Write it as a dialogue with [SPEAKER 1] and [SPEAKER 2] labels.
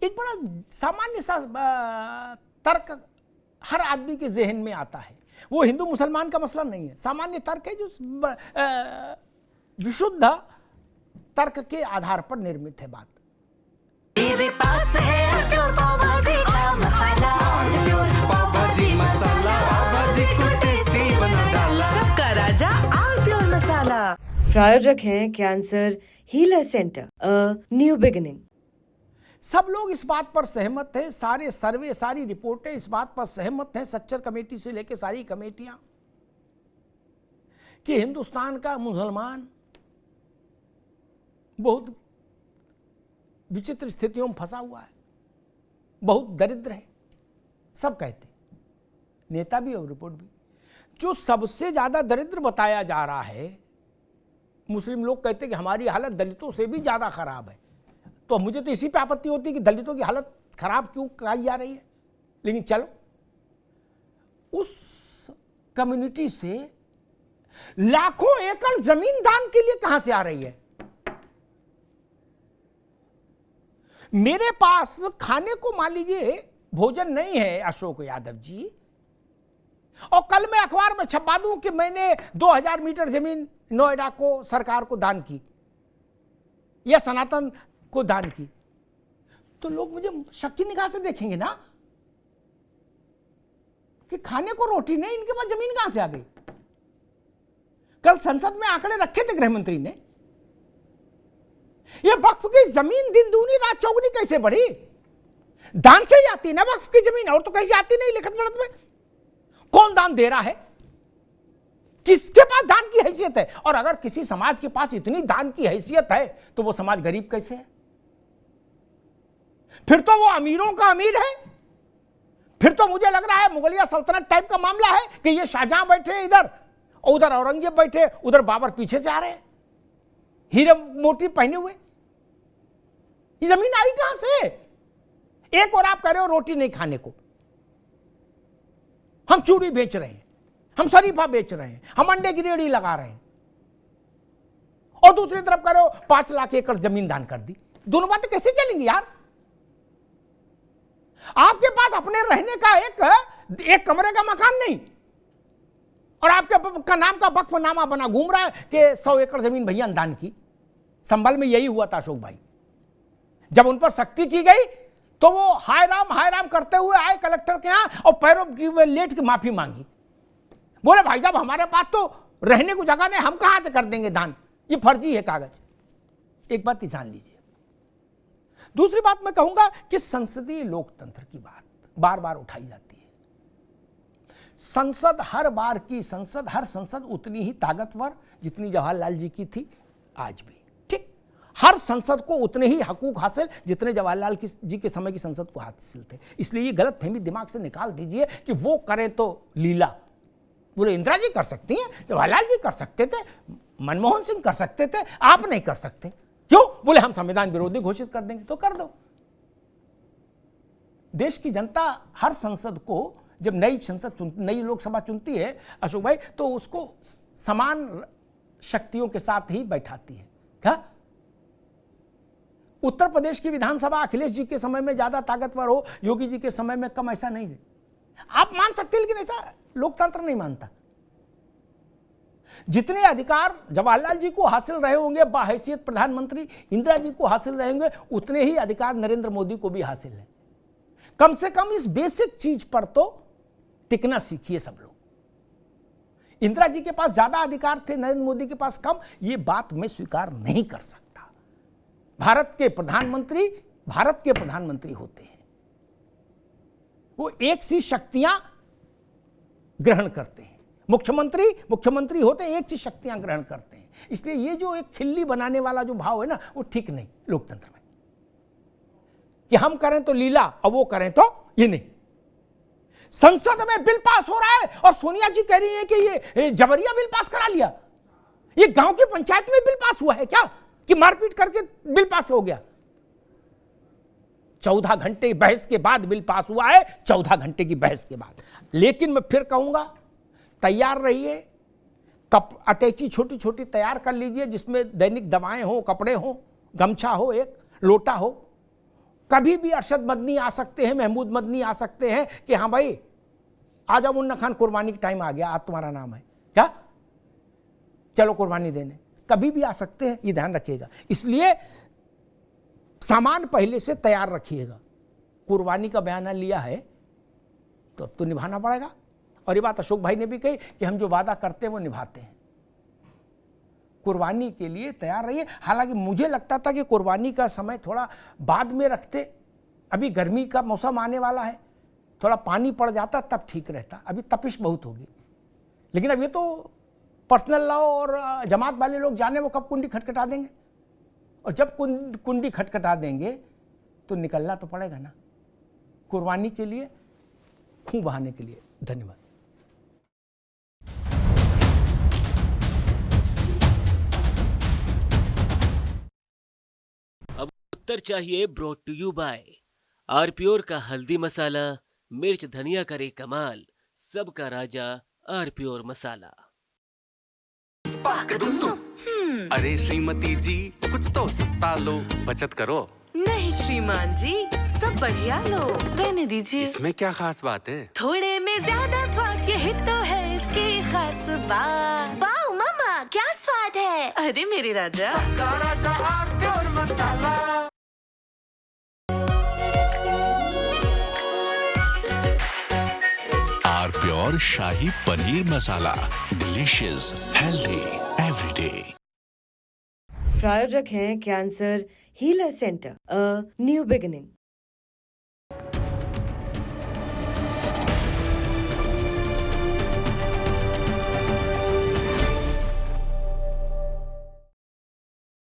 [SPEAKER 1] एक बड़ा सामान्य सा तर्क हर आदमी के जहन में आता है, वो हिंदू मुसलमान का मसला नहीं है, सामान्य तर्क है जो विशुद्ध तर्क के आधार पर निर्मित है बात।
[SPEAKER 2] मेरे पास है प्योर पाव भाजी का मसाला, पाव भाजी मसाला, पाव भाजी को टेस्टी बना डाला, सबका राजा आल प्योर मसाला।
[SPEAKER 3] प्रायोजक हैं cancer healer centre, a new beginning.
[SPEAKER 1] सब लोग इस बात पर सहमत हैं, सारे सर्वे सारी रिपोर्टें इस बात पर सहमत हैं, सच्चर कमेटी से लेकर सारी कमेटियां, कि हिंदुस्तान का मुसलमान बहुत विचित्र स्थितियों में फंसा हुआ है, बहुत दरिद्र है। सब कहते, नेता भी और रिपोर्ट भी। जो सबसे ज्यादा दरिद्र बताया जा रहा है, मुस्लिम लोग कहते कि हमारी हालत दलितों से भी ज्यादा खराब है। तो मुझे तो इसी पे आपत्ति होती है कि दलितों की हालत खराब क्यों कही जा रही है। लेकिन चलो, उस कम्युनिटी से लाखों एकड़ जमीन दान के लिए कहां से आ रही है? मेरे पास खाने को मान लीजिए भोजन नहीं है अशोक यादव जी, और कल मैं अखबार में छपवा दूं कि मैंने 2000 मीटर जमीन नोएडा को सरकार को दान की या सनातन को दान की, तो लोग मुझे शक की निगाह से देखेंगे ना कि खाने को रोटी नहीं, इनके पास जमीन कहां से आ गई। कल संसद में आंकड़े रखे थे गृह मंत्री ने, ये वक्फ की जमीन दिन दूनी रात चौगुनी कैसे बढ़ी? दान से ही आती ना वक्फ की जमीन, और तो कैसे आती नहीं लिखत पढ़त में। कौन दान दे रहा है? किसके पास दान की हैसियत है? और अगर किसी समाज के पास इतनी दान की हैसियत है तो वो समाज गरीब कैसे है? फिर तो वो अमीरों का अमीर है। फिर तो मुझे लग रहा है मुगलिया सल्तनत टाइप का मामला है कि ये शाहजहां बैठे इधर और उधर औरंगजेब बैठे, उधर बाबर पीछे से आ रहे हैं हीरे मोती पहने हुए। ये जमीन आई कहां से? एक और आप कह रहे हो रोटी नहीं खाने को, हम चूड़ी बेच रहे हैं, हम शरीफा बेच रहे हैं, हम अंडे की रेहड़ी लगा रहे हैं, और दूसरी तरफ कह रहे हो 5 लाख एकड़ जमीन दान कर दी। दोनों बातें कैसे चलेंगी यार? आपके पास अपने रहने का एक कमरे का मकान नहीं, और आपके का नाम का वक्फनामा बना घूम रहा है कि 100 एकड़ जमीन भैया दान की। संभल में यही हुआ था अशोक भाई, जब उन पर सख्ती की गई तो वो हाय राम करते हुए आए कलेक्टर के यहां और पैरों की लेट की माफी मांगी। बोले भाई साहब हमारे पास तो रहने को जगह नहीं, हम कहां से कर देंगे दान, ये फर्जी है कागज। एक बात जान लीजिए। दूसरी बात मैं कहूंगा कि संसदीय लोकतंत्र की बात बार बार उठाई जाती है। संसद हर बार की संसद, हर संसद उतनी ही ताकतवर जितनी जवाहरलाल जी की थी आज भी, ठीक। हर संसद को उतने ही हकूक हासिल जितने जवाहरलाल जी के समय की संसद को हासिल थे। इसलिए ये गलत फहमी दिमाग से निकाल दीजिए कि वो करें तो लीला। बोले इंदिरा जी कर सकती हैं, जवाहरलाल जी कर सकते थे, मनमोहन सिंह कर सकते थे, आप नहीं कर सकते क्यों? बोले हम संविधान विरोधी घोषित कर देंगे। तो कर दो। देश की जनता हर संसद को जब नई लोकसभा चुनती है अशोक भाई, तो उसको समान शक्तियों के साथ ही बैठाती है। क्या उत्तर प्रदेश की विधानसभा अखिलेश जी के समय में ज्यादा ताकतवर हो, योगी जी के समय में कम, ऐसा नहीं है। आप मान सकते हैं, लेकिन ऐसा लोकतंत्र नहीं मानता। जितने अधिकार जवाहरलाल जी को हासिल रहे होंगे बाहैसियत प्रधानमंत्री, इंदिरा जी को हासिल रहे होंगे, उतने ही अधिकार नरेंद्र मोदी को भी हासिल है। कम से कम इस बेसिक चीज पर तो टिकना सीखिए सब लोग। इंदिरा जी के पास ज्यादा अधिकार थे, नरेंद्र मोदी के पास कम, ये बात मैं स्वीकार नहीं कर सकता। भारत के प्रधानमंत्री होते हैं, वो एक सी शक्तियां ग्रहण करते हैं। मुख्यमंत्री होते हैं, एक चीज शक्तियां ग्रहण करते हैं। इसलिए ये जो एक खिल्ली बनाने वाला जो भाव है ना, वो ठीक नहीं लोकतंत्र में, कि हम करें तो लीला और वो करें तो ये नहीं। संसद में बिल पास हो रहा है और सोनिया जी कह रही है कि ये जबरिया बिल पास करा लिया। ये गांव की पंचायत में बिल पास हुआ है क्या कि मारपीट करके बिल पास हो गया? 14 घंटे बहस के बाद बिल पास हुआ है, 14 घंटे की बहस के बाद। लेकिन मैं फिर कहूंगा, तैयार रहिए, अटैची छोटी छोटी तैयार कर लीजिए, जिसमें दैनिक दवाएं हो, कपड़े हो, गमछा हो, एक लोटा हो, कभी भी अरशद मदनी आ सकते हैं, महमूद मदनी आ सकते हैं कि हाँ भाई आ जाओ मुन्ना खान, कुर्बानी का टाइम आ गया, आज तुम्हारा नाम है क्या, चलो कुर्बानी देने, कभी भी आ सकते हैं, ये ध्यान रखिएगा। इसलिए सामान पहले से तैयार रखिएगा। कुर्बानी का बयान लिया है तो अब तो निभाना पड़ेगा। और ये बात अशोक भाई ने भी कही कि हम जो वादा करते हैं वो निभाते हैं। कुर्बानी के लिए तैयार रहिए। हालांकि मुझे लगता था कि कुर्बानी का समय थोड़ा बाद में रखते, अभी गर्मी का मौसम आने वाला है, थोड़ा पानी पड़ जाता तब ठीक रहता, अभी तपिश बहुत होगी। लेकिन अब ये तो पर्सनल लॉ और जमात वाले लोग जाने वो कब कुंडी खटखटा देंगे, और जब कुंडी खटखटा देंगे तो निकलना तो पड़ेगा ना कुर्बानी के लिए, खून बहाने के लिए। धन्यवाद।
[SPEAKER 4] अब उत्तर चाहिए ब्रॉट टू यू बाय आरप्योर का हल्दी मसाला, मिर्च धनिया करे कमाल, सबका राजा आरप्योर मसाला।
[SPEAKER 5] अरे श्रीमती जी कुछ तो सस्ता लो, बचत करो।
[SPEAKER 2] नहीं श्रीमान जी, सब बढ़िया लो, रहने दीजिए।
[SPEAKER 5] इसमें क्या खास बात है?
[SPEAKER 2] थोड़े में ज्यादा स्वाद, यही तो है इसकी खास बात। वाओ मामा, क्या स्वाद है। अरे मेरे राजा,
[SPEAKER 5] सबका राजा आरप्योर मसाला।
[SPEAKER 6] आरप्योर शाही paneer masala, delicious, healthy everyday.
[SPEAKER 3] प्रायोजक हैं cancer healer centre, a new beginning.